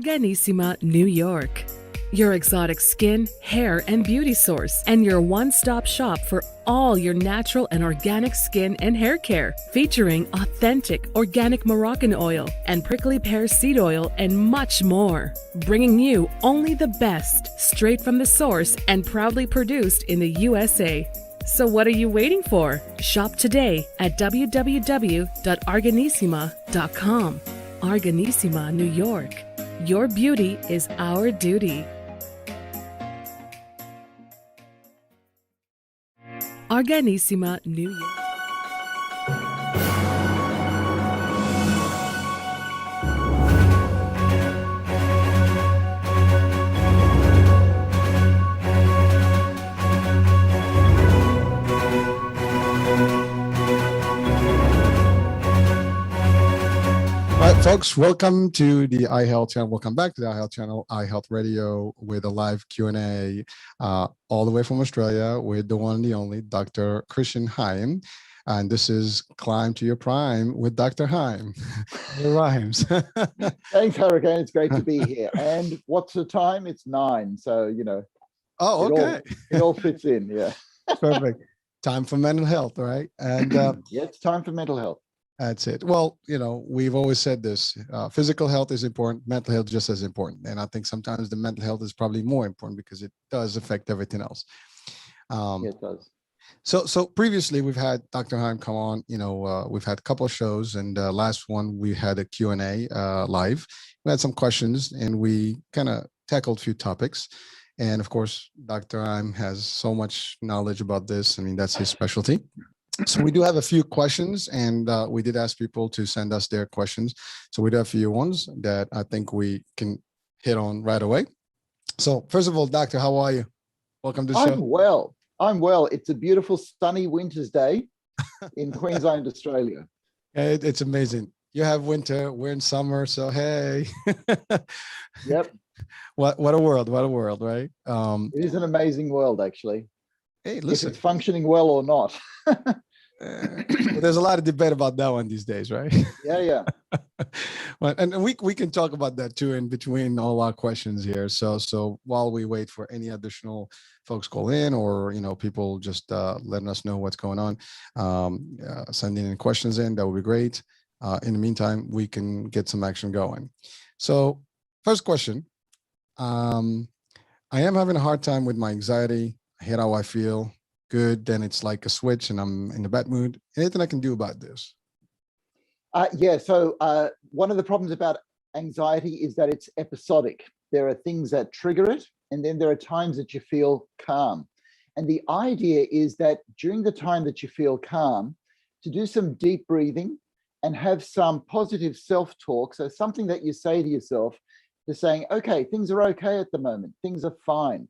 Organissima, New York. Your exotic skin, hair, and beauty source, and your one-stop shop for all your natural and organic skin and hair care, featuring authentic organic Moroccan oil and prickly pear seed oil and much more. Bringing you only the best, straight from the source and proudly produced in the USA. So what are you waiting for? Shop today at www.organissima.com. Organissima, New York. Your beauty is our duty. Organissima, New York. All right, folks, welcome to the iHealth channel. Welcome back to the iHealth channel, iHealth Radio, with a live Q&A all the way from Australia with the one and the only Dr. Christian Heim. And this is Climb to Your Prime with Dr. Heim. It rhymes. Thanks, Hurricane. It's great to be here. And what's the time? It's 9. So, you know. Oh, okay. It all fits in. Yeah. Perfect. Time for mental health, right? And yeah, it's time for mental health. That's it. Well, you know, we've always said this, physical health is important, mental health just as important. And I think sometimes the mental health is probably more important because it does affect everything else. Yeah, it does. So previously we've had Dr. Heim come on, you know, we've had a couple of shows, and last one we had a Q&A live. We had some questions and we kind of tackled a few topics. And of course, Dr. Heim has so much knowledge about this. I mean, that's his specialty. So we do have a few questions, and we did ask people to send us their questions. So we do have a few ones that I think we can hit on right away. So first of all, Doctor, how are you? Welcome to the show. I'm well. It's a beautiful sunny winter's day in Queensland, Australia. It's amazing. You have winter, we're in summer, so hey. Yep. What a world, right? It is an amazing world, actually. Hey, listen. If it's functioning well or not. Well, there's a lot of debate about that one these days, right? Yeah. Well, and we can talk about that too in between all our questions here. So while we wait for any additional folks call in, or you know, people just letting us know what's going on, sending in questions in, that would be great. In the meantime, we can get some action going. So first question, I am having a hard time with my anxiety. I hate how I feel. Good, then it's like a switch and I'm in a bad mood. Anything I can do about this? Yeah, so one of the problems about anxiety is that it's episodic. There are things that trigger it, and then there are times that you feel calm. And the idea is that during the time that you feel calm, to do some deep breathing and have some positive self-talk. So something that you say to yourself, to saying, okay, things are okay at the moment, things are fine.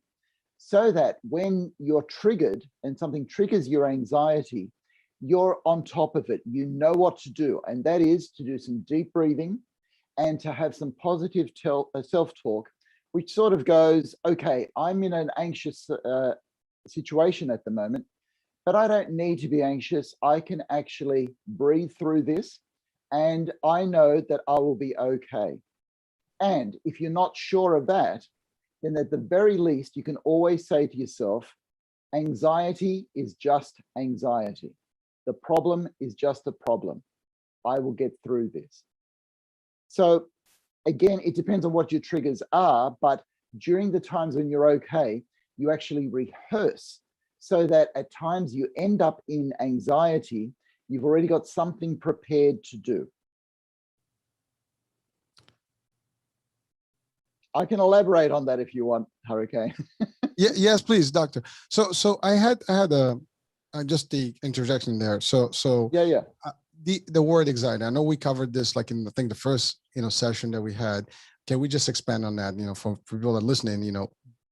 So that when you're triggered and something triggers your anxiety, you're on top of it. You know what to do. And that is to do some deep breathing and to have some positive self-talk, which sort of goes, okay, I'm in an anxious situation at the moment, but I don't need to be anxious. I can actually breathe through this, and I know that I will be okay. And if you're not sure of that, then at the very least, you can always say to yourself, anxiety is just anxiety. The problem is just a problem. I will get through this. So again, it depends on what your triggers are, but during the times when you're okay, you actually rehearse so that at times you end up in anxiety, you've already got something prepared to do. I can elaborate on that if you want, Hurricane. Yeah, yes, please, Doctor. So I had a just the interjection there. So yeah. The word anxiety. I know we covered this like in I think the first session that we had. Can we just expand on that? For people that are listening,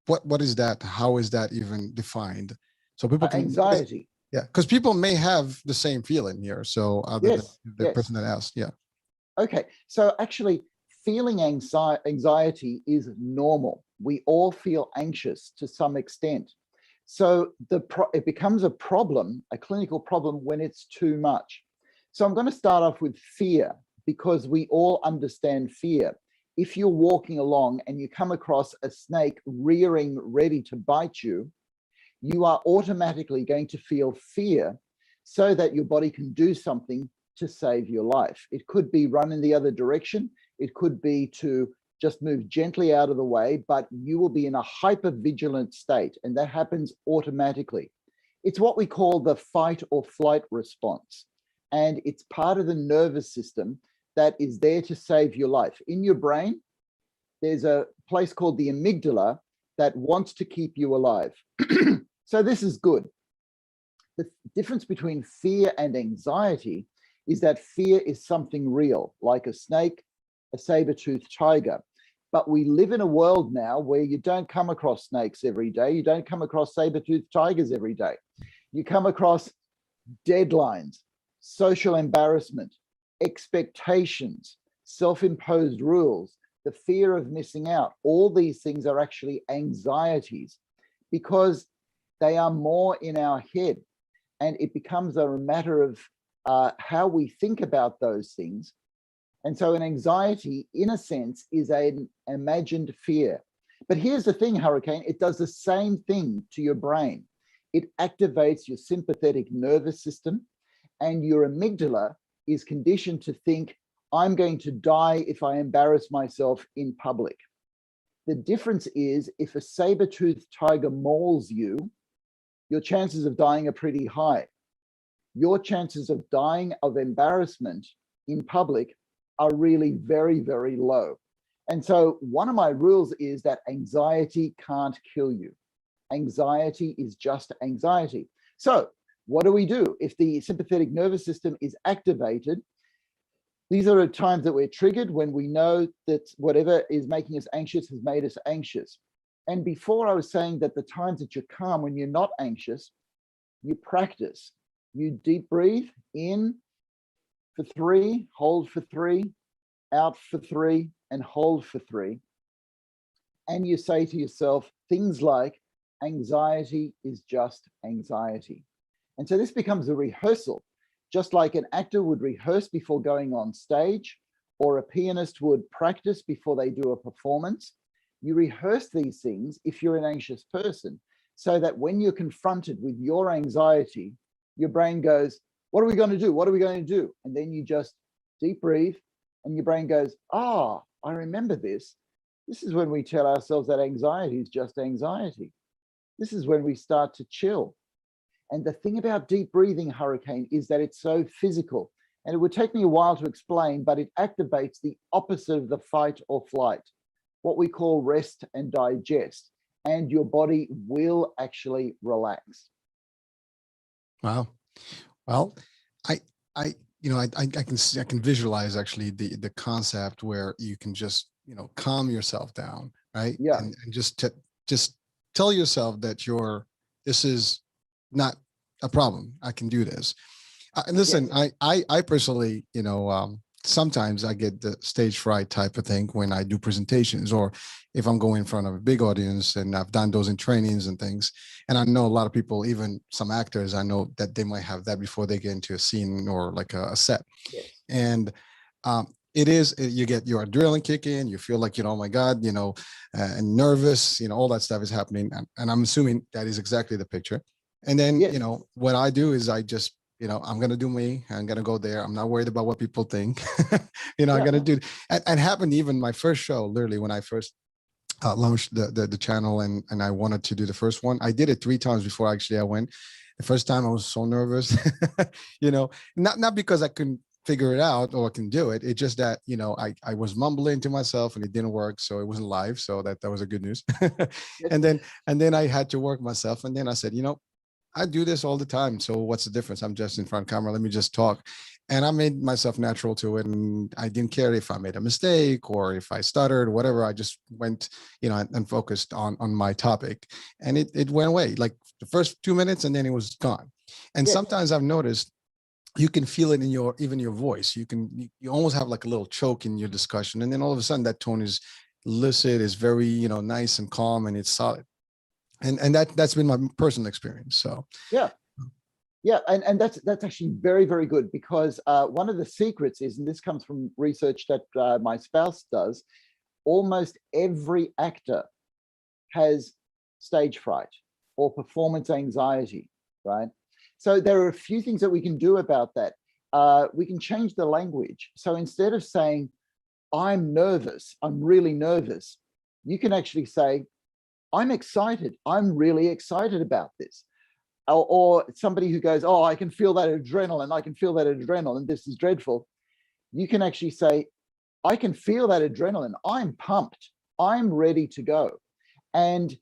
what is that? How is that even defined? So people can anxiety. Yeah, because people may have the same feeling here. So other than the person that asked, yeah. Okay, so actually, feeling anxiety is normal. We all feel anxious to some extent. So it becomes a problem, a clinical problem, when it's too much. So I'm going to start off with fear, because we all understand fear. if you're walking along and you come across a snake rearing ready to bite you, you are automatically going to feel fear so that your body can do something to save your life. It could be run in the other direction. It could be to just move gently out of the way, but you will be in a hyper-vigilant state, and that happens automatically. It's what we call the fight or flight response, and it's part of the nervous system that is there to save your life. In your brain, there's a place called the amygdala that wants to keep you alive. So this is good. The difference between fear and anxiety is that fear is something real, like a snake, a saber-toothed tiger. But we live in a world now where you don't come across snakes every day. You don't come across saber-toothed tigers every day. You come across deadlines, social embarrassment, expectations, self-imposed rules, the fear of missing out. All these things are actually anxieties because they are more in our head, and it becomes a matter of how we think about those things. And so an anxiety, in a sense, is an imagined fear. But here's the thing, Hurricane, it does the same thing to your brain. It activates your sympathetic nervous system, and your amygdala is conditioned to think, I'm going to die if I embarrass myself in public. The difference is, if a saber-toothed tiger mauls you, your chances of dying are pretty high. Your chances of dying of embarrassment in public are really very, very low. And so one of my rules is that anxiety can't kill you. Anxiety is just anxiety. So what do we do? If the sympathetic nervous system is activated, these are times that we're triggered when we know that whatever is making us anxious has made us anxious. And before I was saying that the times that you're calm, when you're not anxious, you practice. You deep breathe in for 3, hold for 3, out for 3, and hold for 3. And you say to yourself things like, anxiety is just anxiety. And so this becomes a rehearsal, just like an actor would rehearse before going on stage, or a pianist would practice before they do a performance. You rehearse these things if you're an anxious person, so that when you're confronted with your anxiety, your brain goes, what are we going to do? What are we going to do? And then you just deep breathe, and your brain goes, I remember this. This is when we tell ourselves that anxiety is just anxiety. This is when we start to chill. And the thing about deep breathing, Hurricane, is that it's so physical. And it would take me a while to explain, but it activates the opposite of the fight or flight, what we call rest and digest, and your body will actually relax. Wow. Well, I can visualize actually the concept where you can just, calm yourself down, right? Yeah. And just tell yourself that this is not a problem. I can do this. And listen, Yes. I personally, sometimes I get the stage fright type of thing when I do presentations, or if I'm going in front of a big audience, and I've done those in trainings and things. And I know a lot of people, even some actors, I know that they might have that before they get into a scene or like a set. Yes. And you get your adrenaline kick in, you feel like, oh my God, and nervous, all that stuff is happening. And I'm assuming that is exactly the picture. And then, Yes. what I do is I just, I'm going to do me. I'm going to go there. I'm not worried about what people think. I'm going to do. And happened even my first show, literally when I first launched the channel, and I wanted to do the first one. I did it 3 times before actually I went. The first time I was so nervous, not because I couldn't figure it out or I can do it. It's just that, I was mumbling to myself and it didn't work. So it wasn't live. So that was a good news. And then I had to work myself. And then I said, I do this all the time. So what's the difference? I'm just in front of camera. Let me just talk. And I made myself natural to it. And I didn't care if I made a mistake or if I stuttered, whatever. I just went, and focused on my topic. And it went away like the first 2 minutes, and then it was gone. And sometimes I've noticed you can feel it in even your voice. You almost have like a little choke in your discussion. And then all of a sudden that tone is lucid, is very, nice and calm, and it's solid. And that's been my personal experience. So and that's actually very, very good, because one of the secrets is, and this comes from research that my spouse does, almost every actor has stage fright or performance anxiety, right? So there are a few things that we can do about that. We can change the language. So instead of saying, I'm nervous, I'm really nervous, you can actually say, I'm excited, I'm really excited about this. Or somebody who goes, oh, I can feel that adrenaline, I can feel that adrenaline, this is dreadful. You can actually say, I can feel that adrenaline, I'm pumped, I'm ready to go. And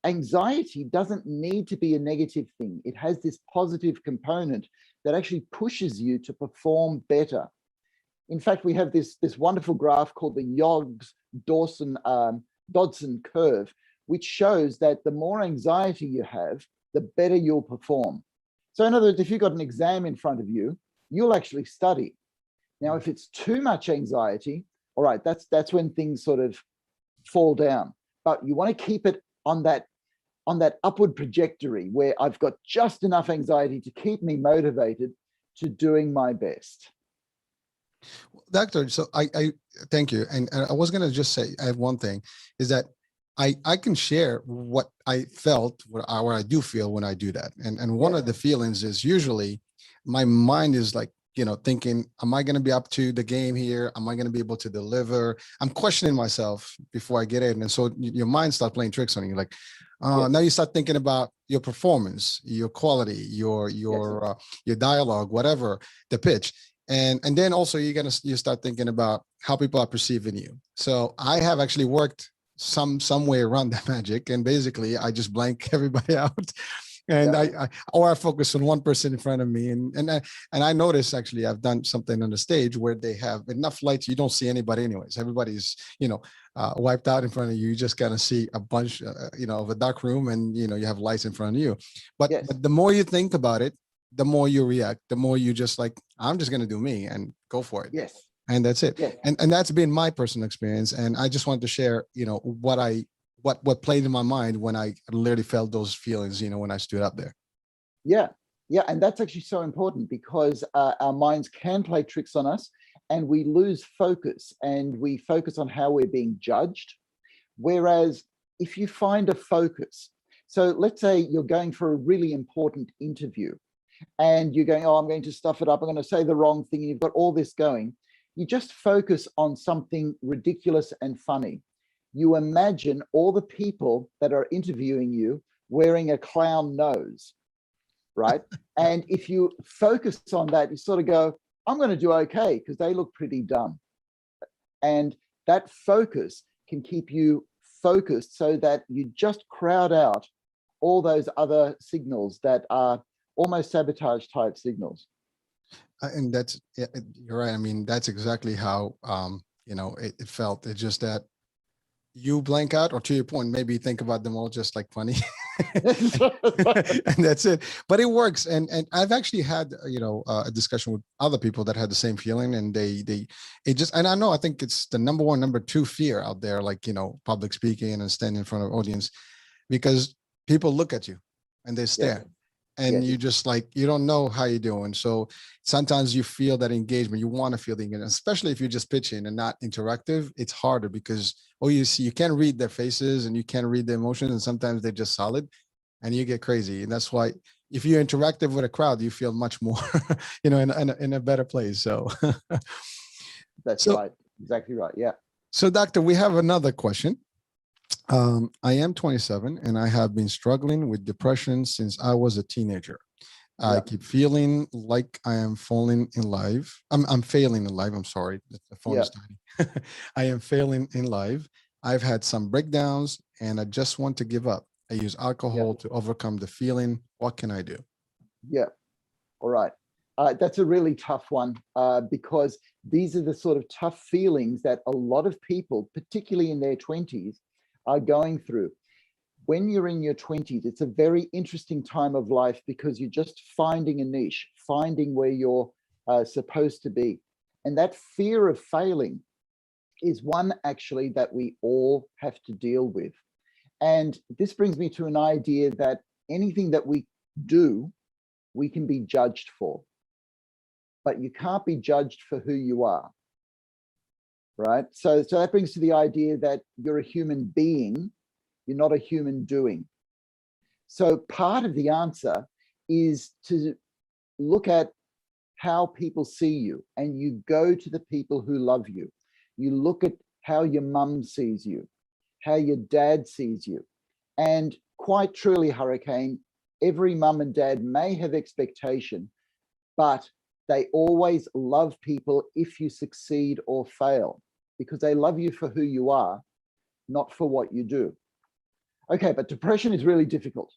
anxiety doesn't need to be a negative thing. It has this positive component that actually pushes you to perform better. In fact, we have this wonderful graph called the Dodson curve, which shows that the more anxiety you have, the better you'll perform. So in other words, if you've got an exam in front of you, you'll actually study. Now, if it's too much anxiety, all right, that's when things sort of fall down. But you want to keep it on that upward trajectory where I've got just enough anxiety to keep me motivated to doing my best. Doctor, so I thank you. And I was going to just say, I have one thing, is that I can share what I felt, what I do feel when I do that. And one of the feelings is usually my mind is like, thinking, am I going to be up to the game here? Am I going to be able to deliver? I'm questioning myself before I get in. And so your mind starts playing tricks on you. Like, now you start thinking about your performance, your quality, your dialogue, whatever, the pitch. And then also you start thinking about how people are perceiving you. So I have actually worked some way around that magic. And basically I just blank everybody out. And I focus on one person in front of me, and I notice actually I've done something on the stage where they have enough lights, you don't see anybody anyways. Everybody's wiped out in front of you. You just kind of see a bunch of a dark room, and you have lights in front of you. But the more you think about it, the more you react. The more you just like, I'm just gonna do me and go for it. Yes. And that's it. Yes. And that's been my personal experience. And I just wanted to share what played in my mind when I literally felt those feelings, when I stood up there. Yeah. And that's actually so important because our minds can play tricks on us and we lose focus and we focus on how we're being judged. Whereas if you find a focus, so let's say you're going for a really important interview and you're going, oh, I'm going to stuff it up, I'm going to say the wrong thing, and you've got all this going. You just focus on something ridiculous and funny. You imagine all the people that are interviewing you wearing a clown nose, right? And if you focus on that, you sort of go, I'm going to do okay because they look pretty dumb. And that focus can keep you focused so that you just crowd out all those other signals that are almost sabotage type signals. And that's, you're right. I mean, that's exactly how, it felt. It's just that you blank out, or to your point, maybe think about them all just like funny. And that's it. But it works. And I've actually had, a discussion with other people that had the same feeling, and and I think it's the number one, number two fear out there, like, public speaking and standing in front of audience, because people look at you and they stare. Yeah. And you just like, you don't know how you're doing. So sometimes you feel that engagement, you want to feel the engagement, especially if you're just pitching and not interactive. It's harder because, you can't read their faces and you can't read the emotions. And sometimes they're just solid and you get crazy. And that's why if you're interactive with a crowd, you feel much more, in a better place. So that's right. Exactly right. Yeah. So doctor, we have another question. I am 27 and I have been struggling with depression since I was a teenager. I keep feeling like I am falling in life. I'm failing in life. I'm sorry. The phone is tiny. I am failing in life. I've had some breakdowns and I just want to give up. I use alcohol to overcome the feeling. What can I do? Yeah. All right. That's a really tough one because these are the sort of tough feelings that a lot of people, particularly in their 20s, are going through. When you're in your 20s, it's a very interesting time of life because you're just finding a niche, finding where you're supposed to be. And that fear of failing is one actually that we all have to deal with. And this brings me to an idea that anything that we do, we can be judged for, but you can't be judged for who you are. right? So that brings to the idea that you're a human being, you're not a human doing. So part of the answer is to look at how people see you, and you go to the people who love you. You look at how your mum sees you, how your dad sees you. And quite truly, Hurricane, every mum and dad may have expectation, but they always love people if you succeed or fail, because they love you for who you are, not for what you do. Okay, but depression is really difficult.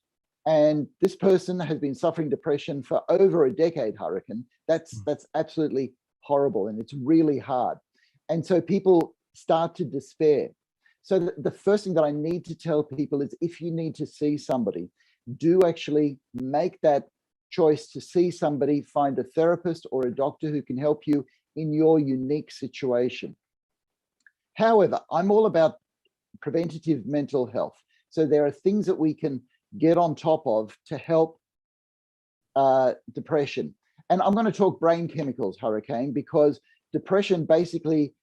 And this person has been suffering depression for over a decade, Hurricane. That's absolutely horrible, and it's really hard. And so people start to despair. So the first thing that I need to tell people is, if you need to see somebody, do actually make that choice to see somebody, find a therapist or a doctor who can help you in your unique situation. However, I'm all about preventative mental health. So there are things that we can get on top of to help depression. And I'm going to talk brain chemicals, Hurricane, because depression basically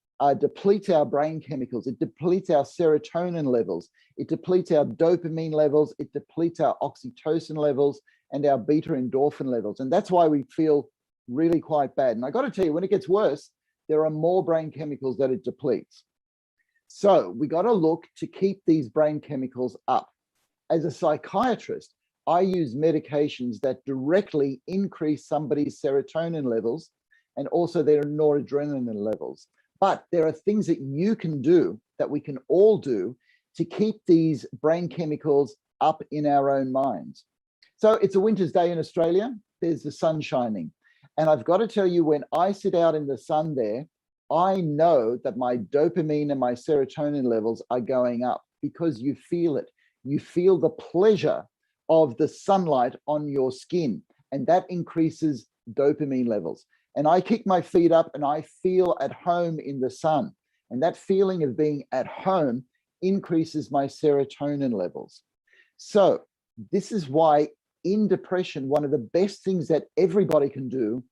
depletes our brain chemicals. It depletes our serotonin levels. It depletes our dopamine levels. It depletes our oxytocin levels and our beta endorphin levels. And that's why we feel really quite bad. And I got to tell you, when it gets worse, there are more brain chemicals that it depletes. So we got to look to keep these brain chemicals up. As a psychiatrist, I use medications that directly increase somebody's serotonin levels and also their noradrenaline levels. But there are things that you can do, that we can all do, to keep these brain chemicals up in our own minds. So it's a winter's day in Australia. There's the sun shining. And I've got to tell you, when I sit out in the sun there, I know that my dopamine and my serotonin levels are going up, because you feel it. You feel the pleasure of the sunlight on your skin, and that increases dopamine levels. And I kick my feet up and I feel at home in the sun. And that feeling of being at home increases my serotonin levels. So this is why in depression, one of the best things that everybody can do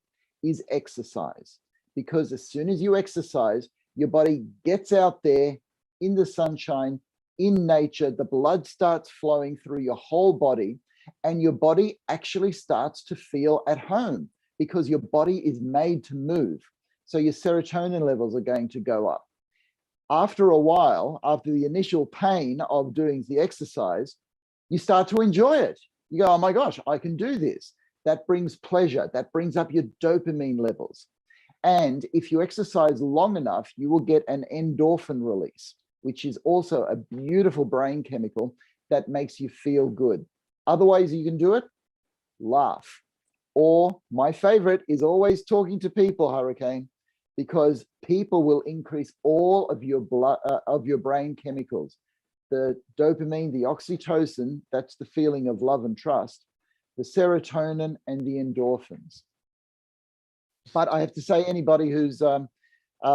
is exercise. Because as soon as you exercise, your body gets out there in the sunshine, in nature, the blood starts flowing through your whole body, and your body actually starts to feel at home, because your body is made to move. So your serotonin levels are going to go up. After a while, after the initial pain of doing the exercise, you start to enjoy it. You go, oh my gosh, I can do this. That brings pleasure. That brings up your dopamine levels. And if you exercise long enough, you will get an endorphin release, which is also a beautiful brain chemical that makes you feel good. Other ways you can do it, laugh. Or my favorite is always talking to people, Hurricane, because people will increase all of your blood, of your brain chemicals. The dopamine, the oxytocin, that's the feeling of love and trust, the serotonin and the endorphins. But I have to say, anybody who's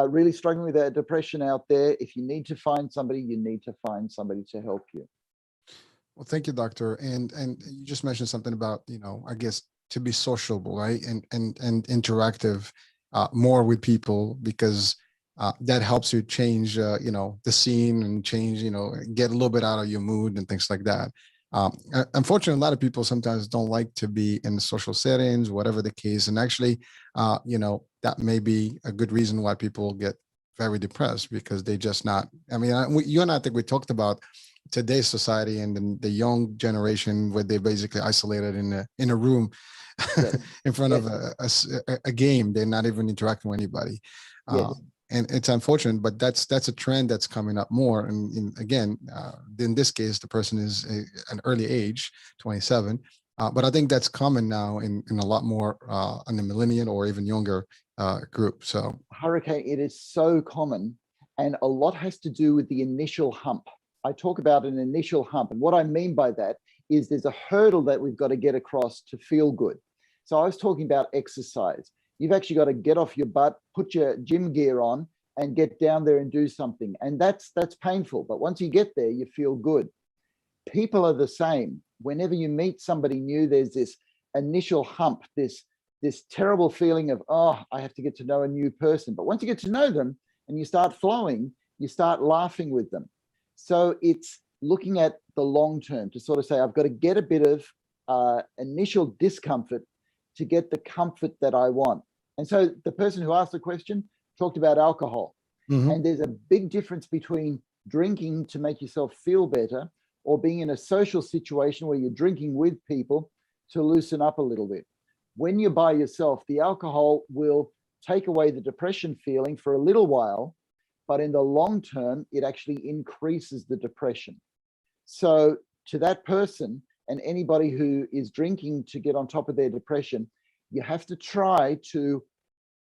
really struggling with their depression out there, if you need to find somebody, you need to find somebody to help you. Well, thank you, doctor. And you just mentioned something about, I guess, to be sociable, right? And interactive more with people, because that helps you change, the scene, and change, get a little bit out of your mood and things like that. Unfortunately, a lot of people sometimes don't like to be in social settings, whatever the case. And actually, that may be a good reason why people get very depressed, because they just not, you and I think we talked about today's society and the young generation, where they're basically isolated in a room, yes, in front of a game. They're not even interacting with anybody. Yes. And it's unfortunate, but that's a trend that's coming up more. And again, in this case, the person is an early age, 27. But I think that's common now in a lot more in the millennial or even younger group. So Hurricane, it is so common, and a lot has to do with the initial hump. I talk about an initial hump, and what I mean by that is there's a hurdle that we've got to get across to feel good. So I was talking about exercise. You've actually got to get off your butt, put your gym gear on, and get down there and do something. And that's painful. But once you get there, you feel good. People are the same. Whenever you meet somebody new, there's this initial hump, this terrible feeling of, oh, I have to get to know a new person. But once you get to know them and you start flowing, you start laughing with them. So it's looking at the long term to sort of say, I've got to get a bit of initial discomfort to get the comfort that I want. And so the person who asked the question talked about alcohol. Mhm. And there's a big difference between drinking to make yourself feel better or being in a social situation where you're drinking with people to loosen up a little bit. When you're by yourself, the alcohol will take away the depression feeling for a little while, but in the long term, it actually increases the depression. So to that person and anybody who is drinking to get on top of their depression, you have to try to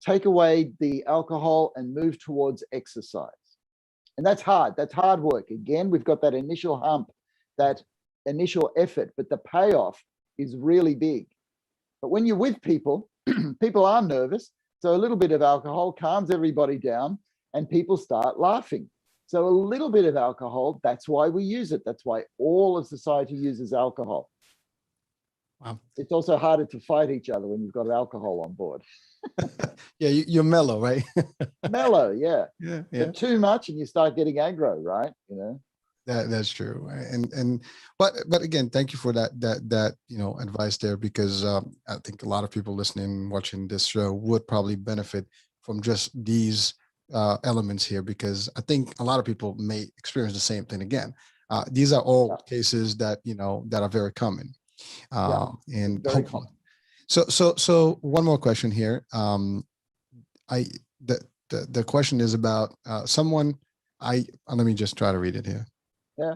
take away the alcohol and move towards exercise. And that's hard. That's hard work. Again, we've got that initial hump, that initial effort, but the payoff is really big. But when you're with people, people are nervous. So a little bit of alcohol calms everybody down and people start laughing. So a little bit of alcohol, that's why we use it. That's why all of society uses alcohol. Wow. It's also harder to fight each other when you've got alcohol on board. Yeah, you're mellow, right? Mellow, yeah. Yeah. But too much and you start getting aggro, right? You know. That's true. But again, thank you for that advice there, because I think a lot of people listening, watching this show would probably benefit from just these elements here, because I think a lot of people may experience the same thing again. These are all cases that that are very common, and very common. So one more question here. The question is about someone. Let me just try to read it here. Yeah.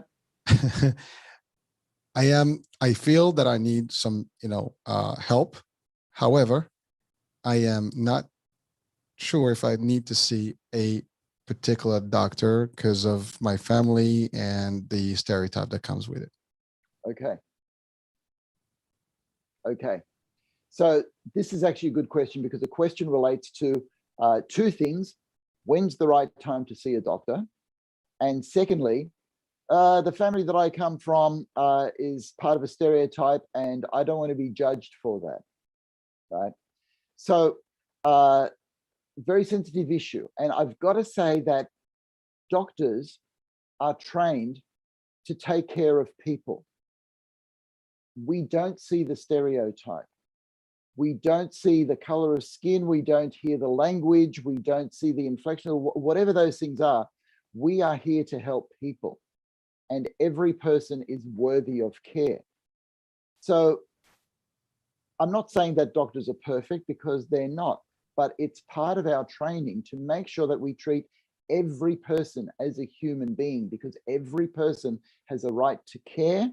I feel that I need some, help. However, I am not sure if I need to see a particular doctor because of my family and the stereotype that comes with it. Okay. So this is actually a good question, because the question relates to two things. When's the right time to see a doctor? And secondly, the family that I come from is part of a stereotype, and I don't want to be judged for that, right? So very sensitive issue. And I've got to say that doctors are trained to take care of people. We don't see the stereotype. We don't see the color of skin. We don't hear the language. We don't see the inflection, whatever those things are. We are here to help people. And every person is worthy of care. So I'm not saying that doctors are perfect, because they're not, but it's part of our training to make sure that we treat every person as a human being, because every person has a right to care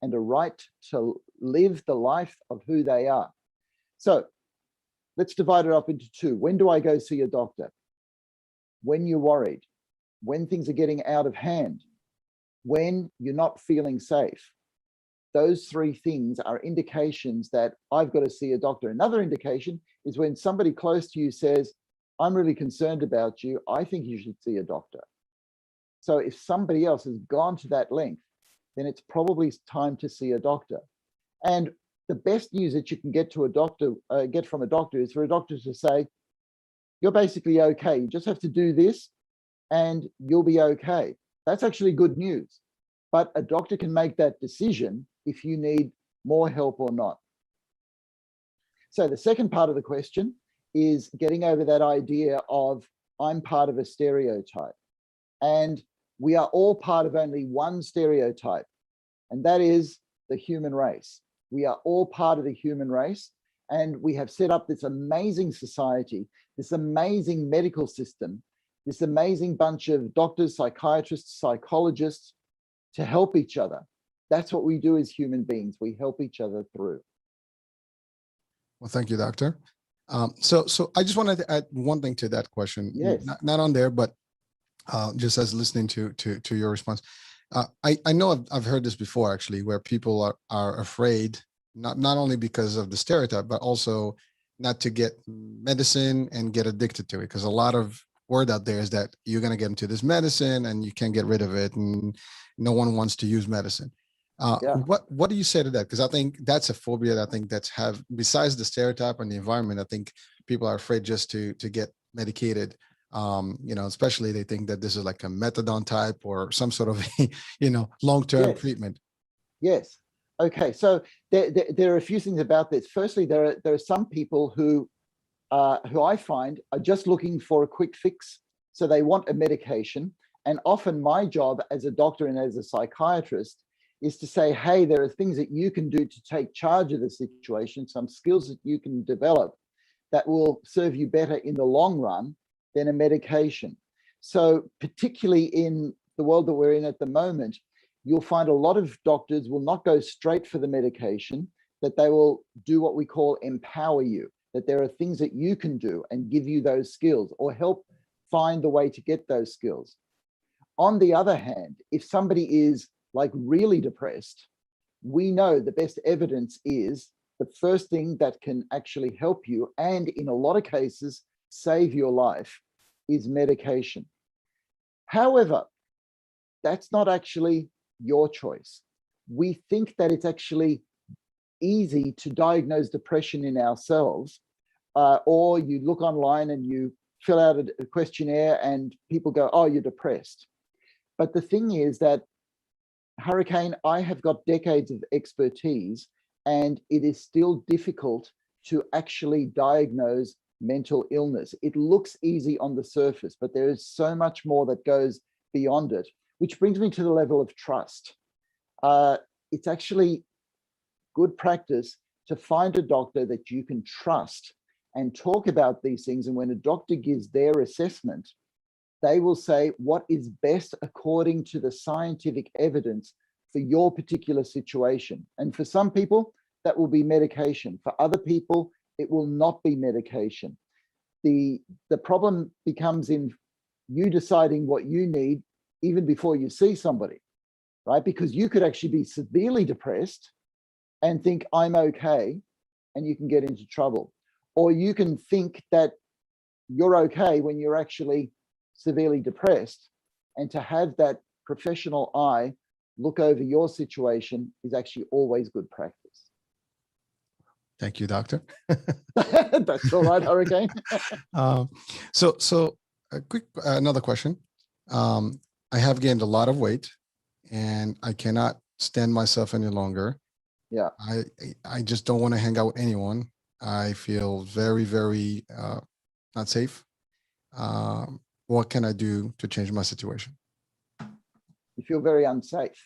and a right to live the life of who they are. So let's divide it up into two. When do I go see a doctor? When you're worried, when things are getting out of hand, when you're not feeling safe. Those three things are indications that I've got to see a doctor. Another indication is when somebody close to you says, I'm really concerned about you, I think you should see a doctor. So if somebody else has gone to that length, then it's probably time to see a doctor. And the best news that you can get from a doctor is for a doctor to say, you're basically okay. You just have to do this and you'll be okay. That's actually good news. But a doctor can make that decision if you need more help or not. So the second part of the question is getting over that idea of I'm part of a stereotype. And we are all part of only one stereotype, and that is the human race. We are all part of the human race, and we have set up this amazing society, this amazing medical system, this amazing bunch of doctors, psychiatrists, psychologists to help each other. That's what we do as human beings. We help each other through. Well, thank you, Doctor. So I just wanted to add one thing to that question. Yes. Not on there, but just as listening to your response. I know I've heard this before, actually, where people are afraid, not only because of the stereotype, but also not to get medicine and get addicted to it, because a lot of word out there is that you're going to get into this medicine and you can't get rid of it, and no one wants to use medicine. What do you say to that? Because I think that's a phobia that I think besides the stereotype and the environment, I think people are afraid just to get medicated Especially they think that this is like a methadone type or some sort of, long-term Yes. treatment. Yes. Okay. So there are a few things about this. Firstly, there are some people who I find are just looking for a quick fix. So they want a medication. And often my job as a doctor and as a psychiatrist is to say, hey, there are things that you can do to take charge of the situation, some skills that you can develop that will serve you better in the long run than a medication. So particularly in the world that we're in at the moment, you'll find a lot of doctors will not go straight for the medication, that they will do what we call empower you, that there are things that you can do and give you those skills or help find the way to get those skills. On the other hand, if somebody is like really depressed, we know the best evidence is the first thing that can actually help you, and in a lot of cases, save your life, is medication. However, that's not actually your choice. We think that it's actually easy to diagnose depression in ourselves, or you look online and you fill out a questionnaire and people go, oh, you're depressed. But the thing is that, Hurricane, I have got decades of expertise, and it is still difficult to actually diagnose mental illness. It looks easy on the surface, but there is so much more that goes beyond it, which brings me to the level of trust. It's actually good practice to find a doctor that you can trust and talk about these things. And when a doctor gives their assessment, they will say what is best according to the scientific evidence for your particular situation. And for some people, that will be medication. For other people, it will not be medication. The problem becomes in you deciding what you need even before you see somebody, right? Because you could actually be severely depressed and think, I'm okay, and you can get into trouble. Or you can think that you're okay when you're actually severely depressed, and to have that professional eye look over your situation is actually always good practice. Thank you, doctor. That's all right, Hurricane. So a quick another question. I have gained a lot of weight, and I cannot stand myself any longer. Yeah. I just don't want to hang out with anyone. I feel very, very not safe. What can I do to change my situation? You feel very unsafe.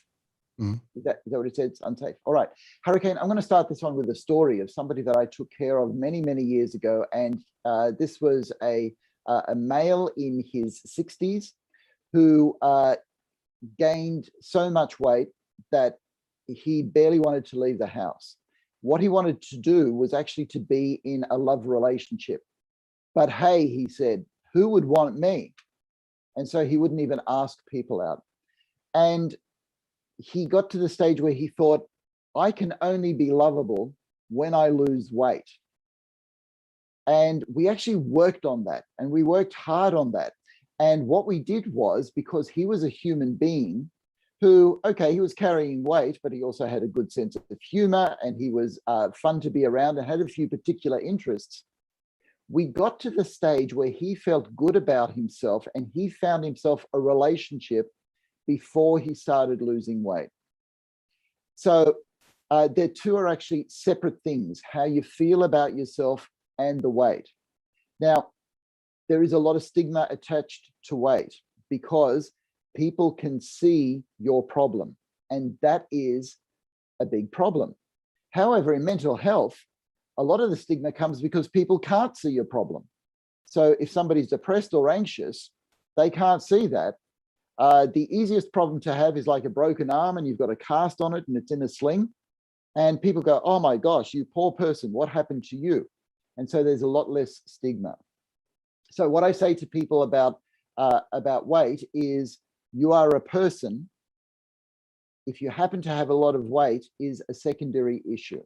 Mhm. Is that what it said? It's unsafe. All right. Hurricane, I'm going to start this one with a story of somebody that I took care of many, many years ago. And this was a male in his 60s who gained so much weight that he barely wanted to leave the house. What he wanted to do was actually to be in a love relationship. But hey, he said, who would want me? And so he wouldn't even ask people out. And he got to the stage where he thought, I can only be lovable when I lose weight. And we actually worked on that, and we worked hard on that. And what we did was, because he was a human being who, okay, he was carrying weight, but he also had a good sense of humor, and he was fun to be around and had a few particular interests. We got to the stage where he felt good about himself, and he found himself a relationship before he started losing weight. So the two are actually separate things, how you feel about yourself and the weight. Now, there is a lot of stigma attached to weight because people can see your problem, and that is a big problem. However, in mental health, a lot of the stigma comes because people can't see your problem. So if somebody's depressed or anxious, they can't see that. The easiest problem to have is like a broken arm and you've got a cast on it and it's in a sling. And people go, oh my gosh, you poor person, what happened to you? And so there's a lot less stigma. So what I say to people about weight is, you are a person. If you happen to have a lot of weight is a secondary issue.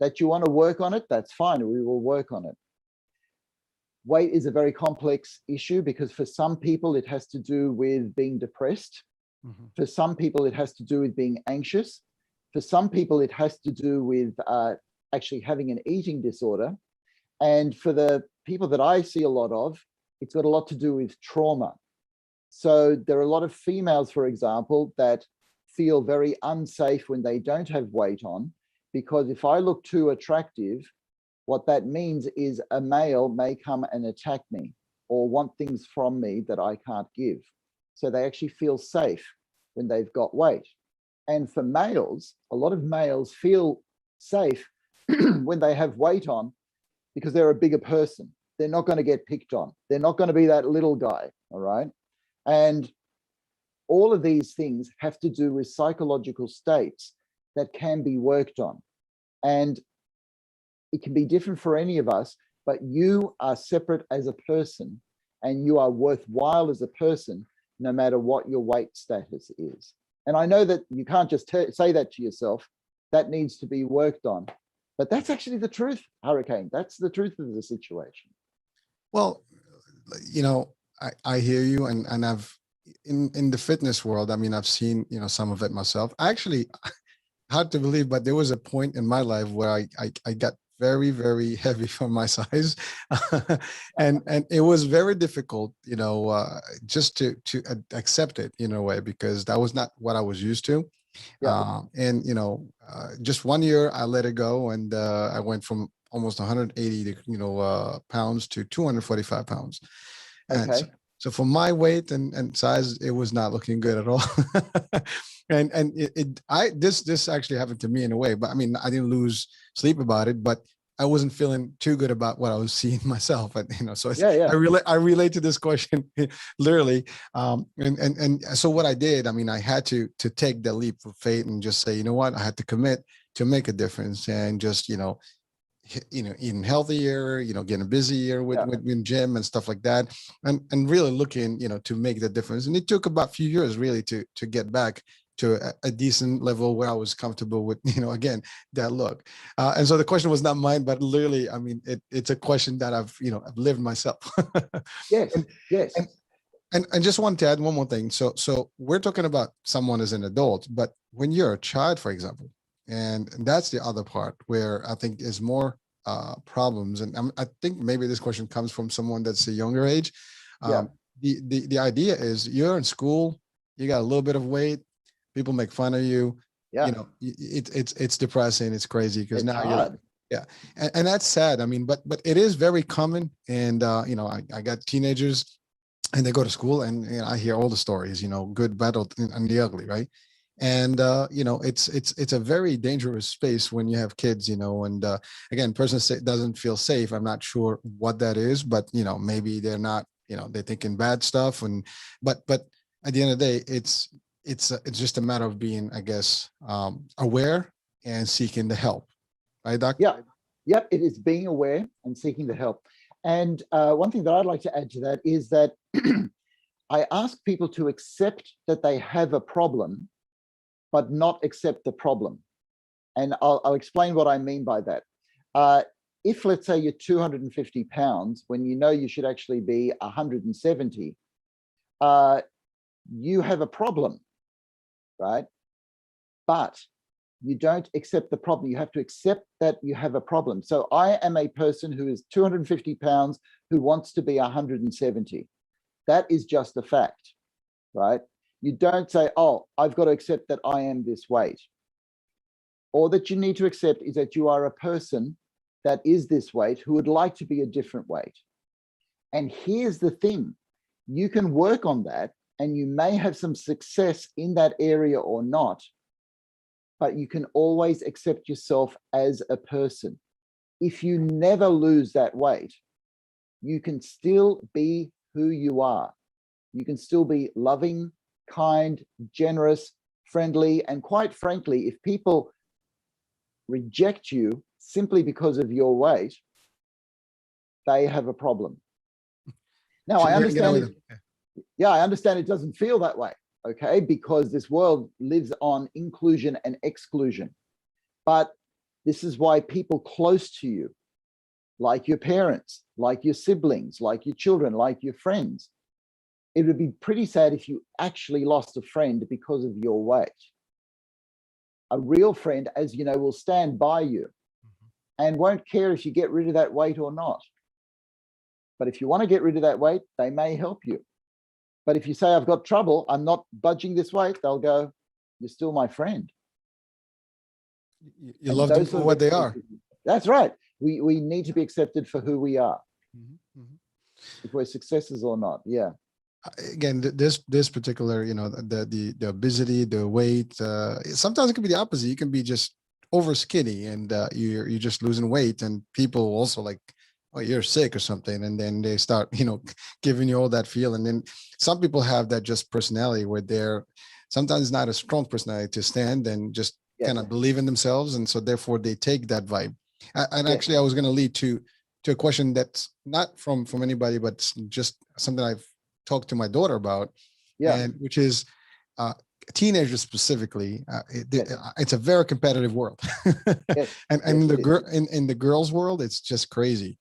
That you want to work on it, that's fine, we will work on it. Weight is a very complex issue because for some people it has to do with being depressed. Mm-hmm. For some people it has to do with being anxious. For some people it has to do with actually having an eating disorder. And for the people that I see a lot of, it's got a lot to do with trauma. So there are a lot of females, for example, that feel very unsafe when they don't have weight on, because if I look too attractive, what that means is a male may come and attack me or want things from me that I can't give. So they actually feel safe when they've got weight. And for males, a lot of males feel safe when they have weight on because they're a bigger person. They're not going to get picked on. They're not going to be that little guy, all right? And all of these things have to do with psychological states that can be worked on. And it can be different for any of us, but you are separate as a person and you are worthwhile as a person, no matter what your weight status is. And I know that you can't just say that to yourself. That needs to be worked on. But that's actually the truth, Hurricane. That's the truth of the situation. Well, you know, I hear you, and I've in the fitness world, I mean, I've seen, you know, some of it myself. Actually, hard to believe, but there was a point in my life where I got very, very heavy for my size. and it was very difficult, you know, just to accept it in a way, because that was not what I was used to. Yeah. And, you know, just 1 year I let it go, and I went from almost 180 to, you know, pounds to 245 pounds. And Okay. so for my weight and size, it was not looking good at all. and this actually happened to me in a way, but I mean, I didn't lose sleep about it, but I wasn't feeling too good about what I was seeing myself. And, you know, so it's, Yeah. I relate to this question literally. And so what I did, I mean, I had to take the leap of faith and just say, you know what, I had to commit to make a difference, and just, you know, eating healthier, you know, getting busier with gym and stuff like that, and really looking, you know, to make the difference. And it took about a few years really to get back to a decent level where I was comfortable with, you know, again, that look. And so the question was not mine, but literally, I mean, it's a question that I've lived myself. Yes. and, Yes. and I just wanted to add one more thing. So we're talking about someone as an adult, but when you're a child, for example, and that's the other part where I think is more problems. And I think maybe this question comes from someone that's a younger age. Yeah. The idea is you're in school, you got a little bit of weight, people make fun of you. Yeah. You know, it's depressing, it's crazy, because It's now hard. and that's sad. I mean, but it is very common. And you know, I got teenagers, and they go to school, and you know, I hear all the stories, you know, good, bad, and the ugly, right? And you know, it's a very dangerous space when you have kids, you know. And again, person doesn't feel safe. I'm not sure what that is, but you know, maybe they're not, you know, they're thinking bad stuff. And but at the end of the day, it's just a matter of being, I guess, aware and seeking the help, right, Doc? Yeah. Yep. It is being aware and seeking the help. And one thing that I'd like to add to that is that I ask people to accept that they have a problem, but not accept the problem. And I'll explain what I mean by that. If, let's say, you're 250 pounds, when you know you should actually be 170, you have a problem, right? But you don't accept the problem. You have to accept that you have a problem. So I am a person who is 250 pounds who wants to be 170. That is just a fact, right? You don't say, oh, I've got to accept that I am this weight. All that you need to accept is that you are a person that is this weight who would like to be a different weight. And here's the thing, you can work on that, and you may have some success in that area or not, but you can always accept yourself as a person. If you never lose that weight, you can still be who you are. You can still be loving, kind, generous, friendly, and quite frankly, if people reject you simply because of your weight, they have a problem. Now, I understand I understand it doesn't feel that way, okay, because this world lives on inclusion and exclusion. But this is why people close to you, like your parents, like your siblings, like your children, like your friends, it would be pretty sad if you actually lost a friend because of your weight. A real friend, as you know, will stand by you and won't care if you get rid of that weight or not. But if you want to get rid of that weight, they may help you. But if you say, I've got trouble, I'm not budging this weight, they'll go, you're still my friend. You And love them those for sort of what they are. expectations- That's right. We need to be accepted for who we are, if we're successes or not. Yeah. Again, this particular, the obesity, the weight, sometimes it can be the opposite. You can be just over skinny and you're just losing weight, and people also like, oh, you're sick or something, and then they start giving you all that feel. And then some people have that just personality where they're sometimes not a strong personality to stand and just kind of believe in themselves, and so therefore they take that vibe. And actually, I was going to lead to a question that's not from anybody, but just something I've talked to my daughter about, and which is teenagers specifically. It's a very competitive world, and in the girls' world, it's just crazy.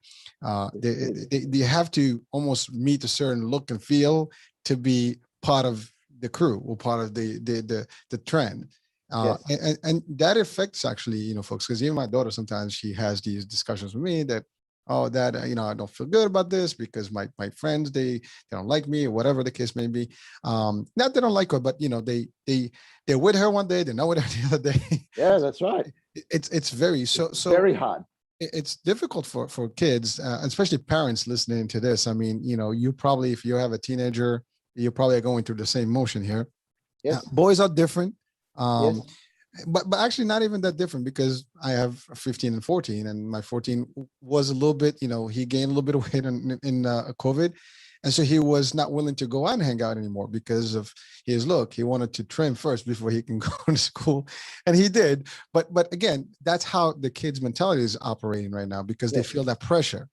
They have to almost meet a certain look and feel to be part of the crew or part of the trend. And that affects actually, folks, because even my daughter, sometimes she has these discussions with me that, oh, Dad, I don't feel good about this because my friends, they don't like me, or whatever the case may be. Not they don't like her, but they're with her one day, they're not with her the other day. Yeah, that's right. It's very very hard. It's difficult for kids, especially parents listening to this. I mean, you probably, if you have a teenager, you're probably going through the same motion here. Yes. Boys are different. Yes. But actually not even that different, because I have 15 and 14, and my 14 was a little bit, he gained a little bit of weight in COVID. And so he was not willing to go out and hang out anymore because of his look. He wanted to trim first before he can go to school. And he did. But again, that's how the kids' mentality is operating right now, because they feel that pressure.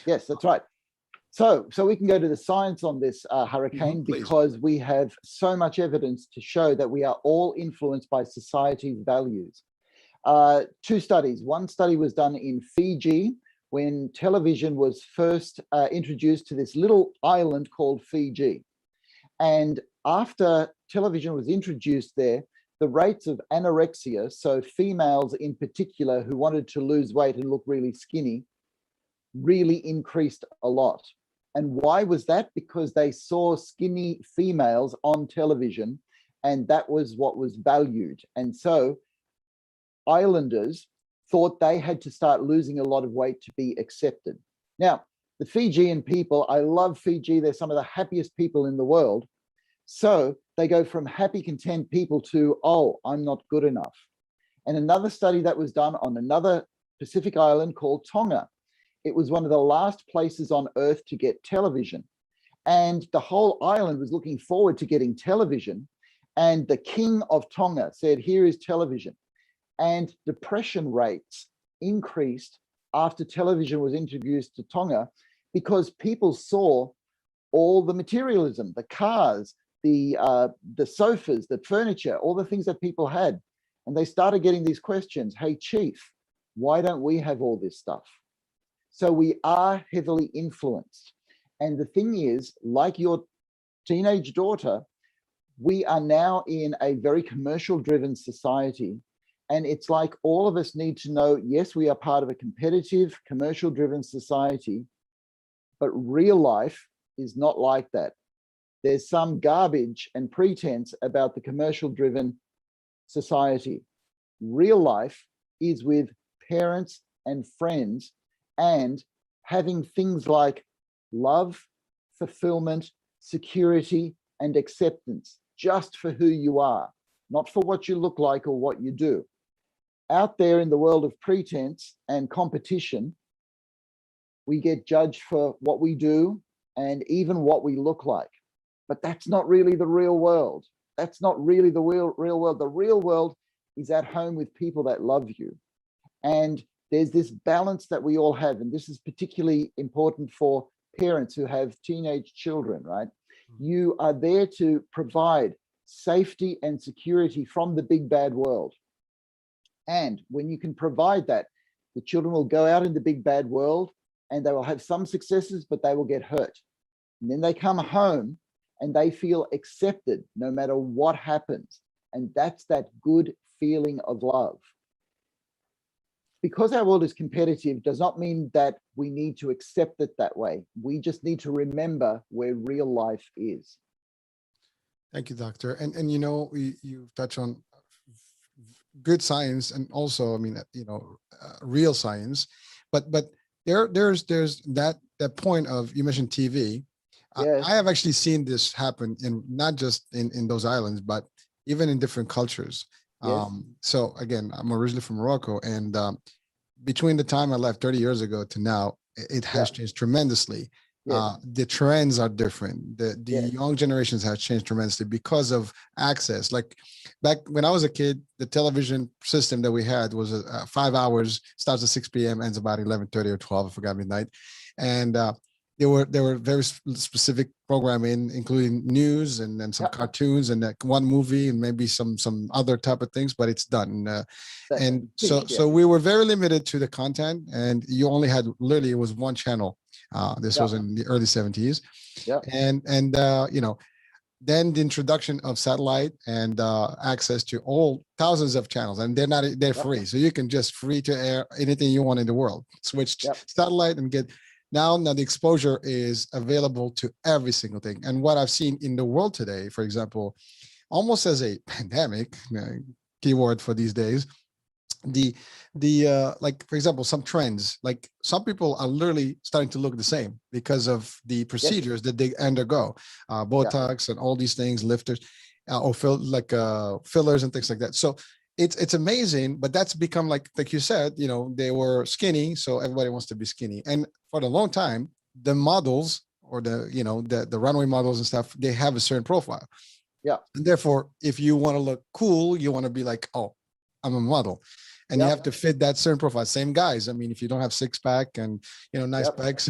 Yes, that's right. So we can go to the science on this, Hurricane, because we have so much evidence to show that we are all influenced by society's values. 2 studies. One study was done in Fiji when television was first introduced to this little island called Fiji. And after television was introduced there, the rates of anorexia, so females in particular who wanted to lose weight and look really skinny, really increased a lot. And why was that? Because they saw skinny females on television, and that was what was valued. And so islanders thought they had to start losing a lot of weight to be accepted. Now, the Fijian people, I love Fiji. They're some of the happiest people in the world. So they go from happy, content people to, oh, I'm not good enough. And another study that was done on another Pacific island called Tonga. It was one of the last places on Earth to get television. And the whole island was looking forward to getting television. And the king of Tonga said, here is television. And depression rates increased after television was introduced to Tonga, because people saw all the materialism, the cars, the sofas, the furniture, all the things that people had. And they started getting these questions. Hey, chief, why don't we have all this stuff? So we are heavily influenced. And the thing is, like your teenage daughter, we are now in a very commercial driven society. And it's like all of us need to know, yes, we are part of a competitive, commercial driven society, but real life is not like that. There's some garbage and pretense about the commercial driven society. Real life is with parents and friends, and having things like love, fulfillment, security, and acceptance just for who you are, not for what you look like or what you do. Out there in the world of pretense and competition, we get judged for what we do and even what we look like. But that's not really the real world. That's not really the real world. The real world is at home with people that love you. And there's this balance that we all have. And this is particularly important for parents who have teenage children, right? You are there to provide safety and security from the big bad world. And when you can provide that, the children will go out in the big bad world and they will have some successes, but they will get hurt. And then they come home and they feel accepted no matter what happens. And that's that good feeling of love. because our world is competitive does not mean that we need to accept it that way. We just need to remember where real life is. Thank you, doctor. And you know, you touch on good science, and also, I mean, real science, but there's that point of, you mentioned TV. Yes. I have actually seen this happen in not just in those islands, but even in different cultures. Yes. So again, I'm originally from Morocco, and between the time I left 30 years ago to now, it has changed tremendously. Yes. The trends are different. The Yes. young generations have changed tremendously because of access. Like back when I was a kid, the television system that we had was 5 hours, starts at 6 p.m., ends about 11:30 or 12, I forgot, midnight. And there were very specific programming, including news and then some cartoons and one movie and maybe some other type of things, but it's done. And so we were very limited to the content, and you only had, literally, it was one channel. This was in the early 70s. Yeah. And then the introduction of satellite and access to all thousands of channels, and they're free. So you can just free to air anything you want in the world. Switch satellite and get. Now the exposure is available to every single thing. And what I've seen in the world today, for example, almost as a pandemic, keyword for these days, the like, for example, some trends, like some people are literally starting to look the same because of the procedures that they undergo, Botox and all these things, lifters, or fillers and things like that. So it's amazing, but that's become like you said, they were skinny, so everybody wants to be skinny. And for a long time, the models, or the runway models and stuff, they have a certain profile. Yeah. And therefore, if you want to look cool, you want to be like, oh, I'm a model. And you have to fit that certain profile. Same guys. I mean, if you don't have six pack and, nice pecs,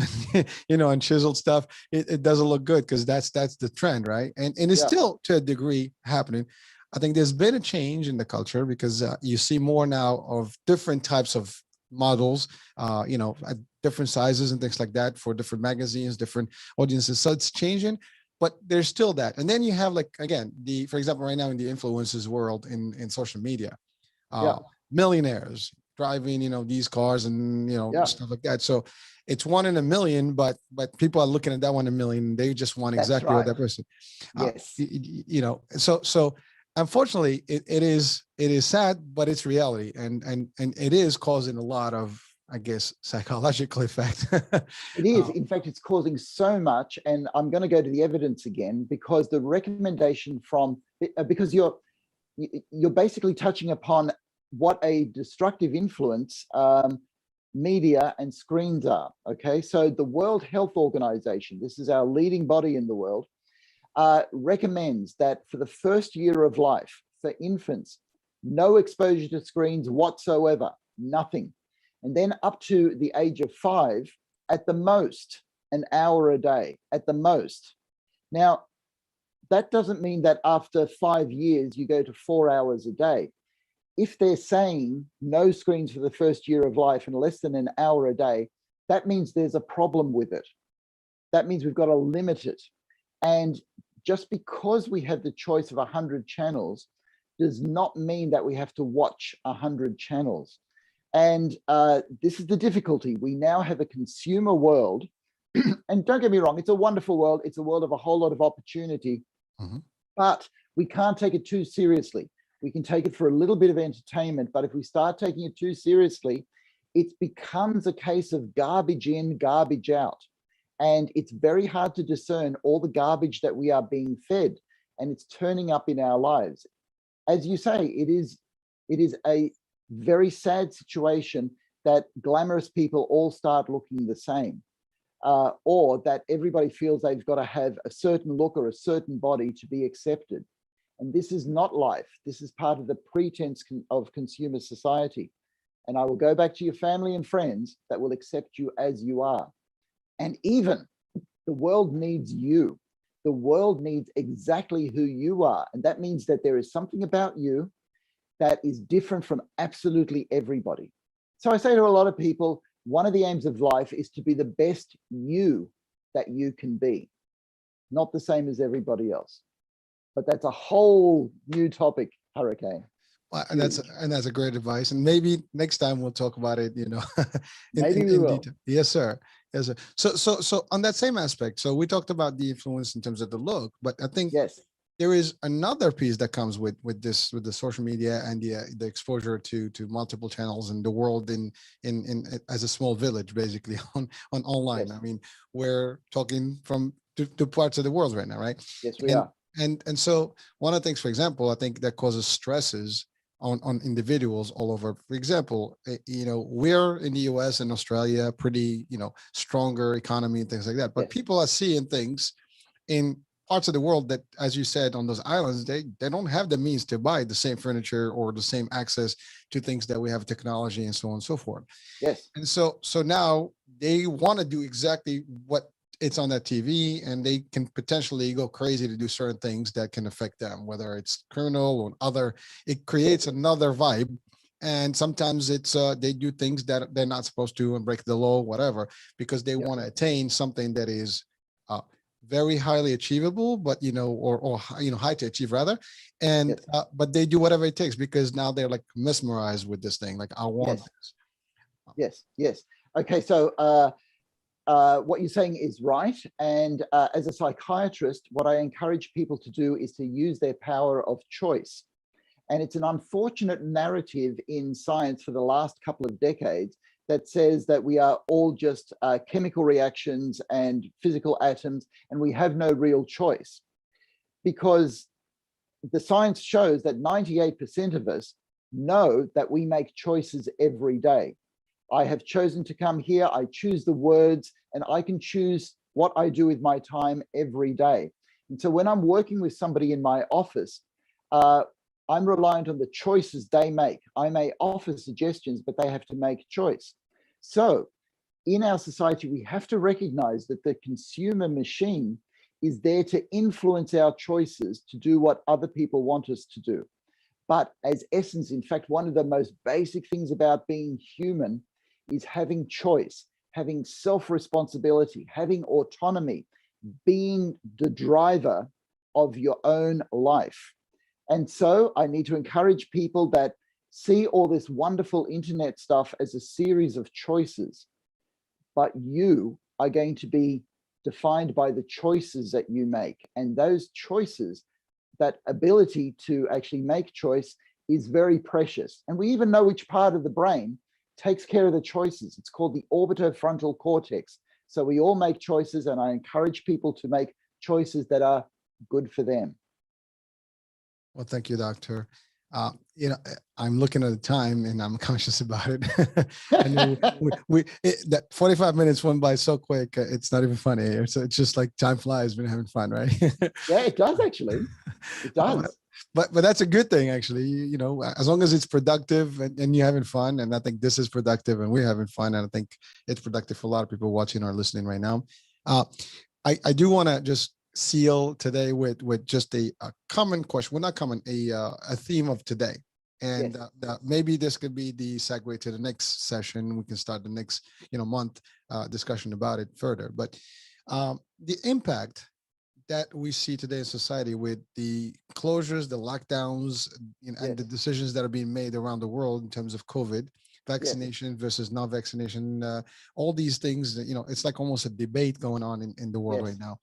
and chiseled stuff, it doesn't look good, because that's the trend, right? And it's still, to a degree, happening. I think there's been a change in the culture, because you see more now of different types of models, at different sizes and things like that, for different magazines, different audiences. So it's changing, but there's still that. And then you have, like, again, for example, right now in the influencers world in social media, millionaires driving, these cars and, stuff like that. So it's 1 in a million, but people are looking at that 1 in a million. They just want exactly what that person, yes. So unfortunately, it is sad, but it's reality, and it is causing a lot of, I guess, psychological effect. It is. In fact, it's causing so much, and I'm going to go to the evidence again, because the recommendation because you're basically touching upon what a destructive influence media and screens are. Okay, so the World Health Organization, this is our leading body in the world, recommends that for the first year of life, for infants, no exposure to screens whatsoever, nothing. And then up to the age of 5, at the most, an hour a day, at the most. Now, that doesn't mean that after 5 years, you go to 4 hours a day. If they're saying no screens for the first year of life and less than an hour a day, that means there's a problem with it. That means we've got to limit it. And just because we have the choice of 100 channels does not mean that we have to watch 100 channels. And this is the difficulty. We now have a consumer world, and don't get me wrong, it's a wonderful world. It's a world of a whole lot of opportunity, but we can't take it too seriously. We can take it for a little bit of entertainment, but if we start taking it too seriously, it becomes a case of garbage in, garbage out. And it's very hard to discern all the garbage that we are being fed, and it's turning up in our lives. As you say, it is a very sad situation that glamorous people all start looking the same, or that everybody feels they've got to have a certain look or a certain body to be accepted. And this is not life. This is part of the pretense of consumer society. And I will go back to your family and friends that will accept you as you are. And even the world needs you. The world needs exactly who you are. And that means that there is something about you that is different from absolutely everybody. So I say to a lot of people, one of the aims of life is to be the best you that you can be, not the same as everybody else. But that's a whole new topic, Hurricane. And that's a great advice. And maybe next time we'll talk about it, Maybe we in will. detail. Yes, sir. Yes, sir. So on that same aspect, so we talked about the influence in terms of the look, but I think Yes. there is another piece that comes with the social media and the exposure to multiple channels and the world in as a small village, basically on online. Yes. I mean, we're talking from two parts of the world right now, right? Yes, we And are. and so one of the things, for example, I think that causes stresses on individuals all over. For example, we're in the US and Australia, pretty, stronger economy and things like that. But Yes. people are seeing things in parts of the world that, as you said, on those islands, they don't have the means to buy the same furniture or the same access to things that we have, technology and so on and so forth. Yes. And so now they want to do exactly what it's on that TV, and they can potentially go crazy to do certain things that can affect them, whether it's criminal or other. It creates another vibe, and sometimes it's they do things that they're not supposed to and break the law, whatever, because they want to attain something that is very highly achievable, but or high to achieve rather, and but they do whatever it takes because now they're like mesmerized with this thing. Like, I want this. Yes. Okay, so what you're saying is right. And as a psychiatrist, what I encourage people to do is to use their power of choice. And it's an unfortunate narrative in science for the last couple of decades that says that we are all just chemical reactions and physical atoms, and we have no real choice. Because the science shows that 98% of us know that we make choices every day. I have chosen to come here, I choose the words, and I can choose what I do with my time every day. And so when I'm working with somebody in my office, I'm reliant on the choices they make. I may offer suggestions, but they have to make choice. So in our society, we have to recognize that the consumer machine is there to influence our choices to do what other people want us to do. But as essence, in fact, one of the most basic things about being human is having choice, having self-responsibility, having autonomy, being the driver of your own life. And so I need to encourage people that see all this wonderful internet stuff as a series of choices, but you are going to be defined by the choices that you make. And those choices, that ability to actually make choice, is very precious. And we even know which part of the brain takes care of the choices. It's called the orbitofrontal cortex. So we all make choices, and I encourage people to make choices that are good for them. Well, thank you, Doctor. I'm looking at the time and I'm conscious about it. I know that 45 minutes went by so quick. It's not even funny. It's just like time flies when you're having fun, right? Yeah, it does actually. It does. But that's a good thing, actually. As long as it's productive and you're having fun, and I think this is productive and we're having fun, and I think it's productive for a lot of people watching or listening right now. I do want to just seal today with just a common question. Well, not common, a theme of today. And maybe this could be the segue to the next session. We can start the next month discussion about it further. But the impact that we see today in society with the closures, the lockdowns, and the decisions that are being made around the world in terms of COVID, vaccination versus non-vaccination, all these things, it's like almost a debate going on in the world right now.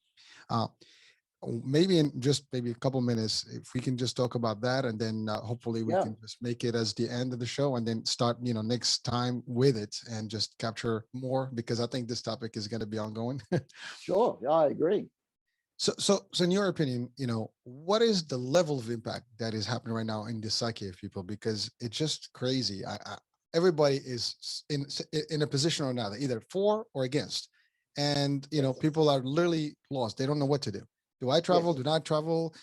Maybe in just maybe a couple minutes, if we can just talk about that, and then hopefully we can just make it as the end of the show, and then start next time with it and just capture more, because I think this topic is going to be ongoing. Sure, I agree. So in your opinion, what is the level of impact that is happening right now in the psyche of people? Because it's just crazy. Everybody is in a position or another, either for or against. And, people are literally lost. They don't know what to do. Do I travel? Do not travel?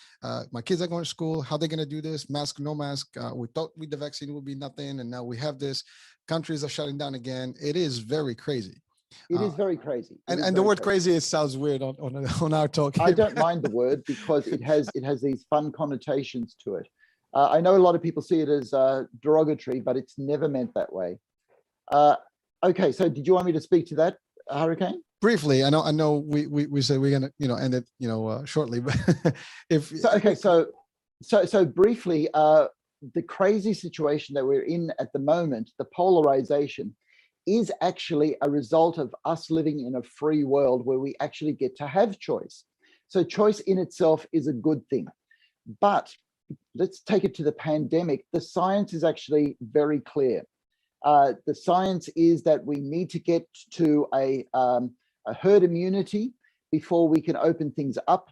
My kids are going to school. How are they going to do this? Mask, no mask. We thought with the vaccine would be nothing. And now we have this. Countries are shutting down again. It is very crazy. It is very crazy. And the word crazy, it sounds weird on our talk. I don't mind the word because it has these fun connotations to it. I know a lot of people see it as derogatory, but it's never meant that way. Okay, so did you want me to speak to that, Hurricane? Briefly, I know we said we're gonna end it shortly, but if so briefly, the crazy situation that we're in at the moment, the polarization, is actually a result of us living in a free world where we actually get to have choice. So choice in itself is a good thing. But let's take it to the pandemic. The science is actually very clear. The science is that we need to get to a herd immunity before we can open things up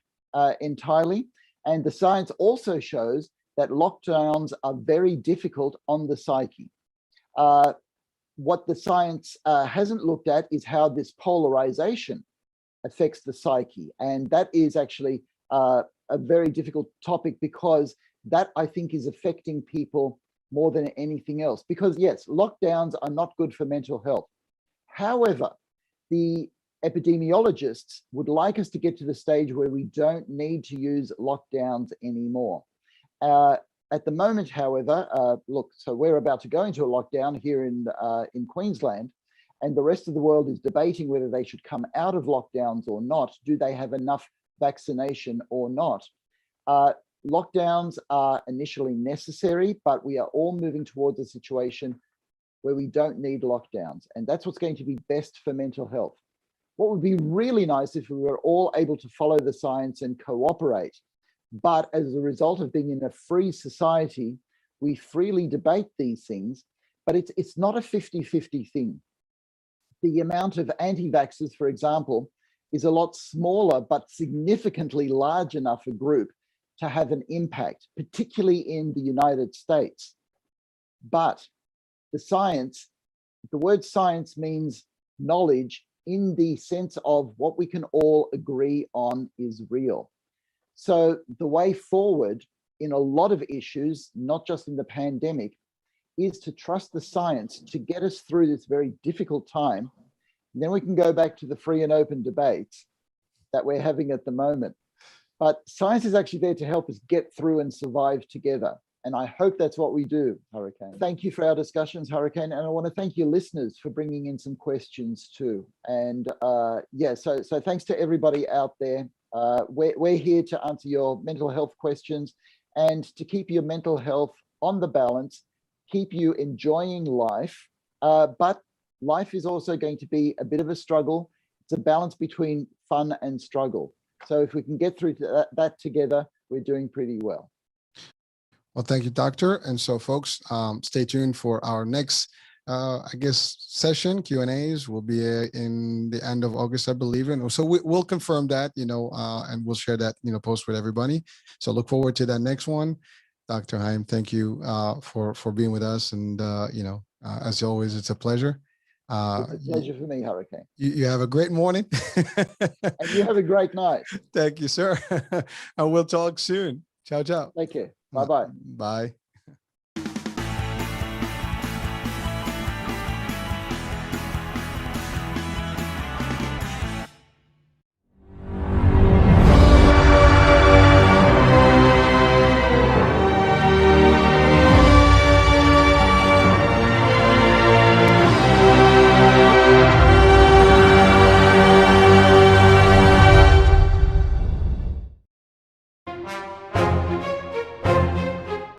entirely. And the science also shows that lockdowns are very difficult on the psyche. What the science hasn't looked at is how this polarization affects the psyche. And that is actually a very difficult topic, because that, I think, is affecting people more than anything else. Because yes, lockdowns are not good for mental health. However, the epidemiologists would like us to get to the stage where we don't need to use lockdowns anymore. At the moment, however, look, so we're about to go into a lockdown here in Queensland, and the rest of the world is debating whether they should come out of lockdowns or not. Do they have enough vaccination or not? Lockdowns are initially necessary, but we are all moving towards a situation where we don't need lockdowns, and that's what's going to be best for mental health. What would be really nice if we were all able to follow the science and cooperate. But as a result of being in a free society, we freely debate these things, but it's not a 50-50 thing. The amount of anti-vaxxers, for example, is a lot smaller, but significantly large enough a group to have an impact, particularly in the United States. But the science, the word science means knowledge in the sense of what we can all agree on is real. So the way forward in a lot of issues, not just in the pandemic, is to trust the science to get us through this very difficult time. And then we can go back to the free and open debates that we're having at the moment. But science is actually there to help us get through and survive together. And I hope that's what we do, Hurricane. Thank you for our discussions, Hurricane. And I want to thank your listeners for bringing in some questions too. And yeah, so thanks to everybody out there. We're here to answer your mental health questions and to keep your mental health on the balance, keep you enjoying life. But life is also going to be a bit of a struggle. It's a balance between fun and struggle. So if we can get through to that together, we're doing pretty well. Well, thank you, Doctor. And so, folks, stay tuned for our next, I guess, session. Q&As will be in the end of August, I believe. And so we'll confirm that, and we'll share that, post with everybody. So look forward to that next one. Dr. Heim, thank you for being with us. And, as always, it's a pleasure. It's a pleasure for me, Hurricane. You have a great morning. And you have a great night. Thank you, sir. And we'll talk soon. Ciao, ciao. Take care. Bye-bye. Bye.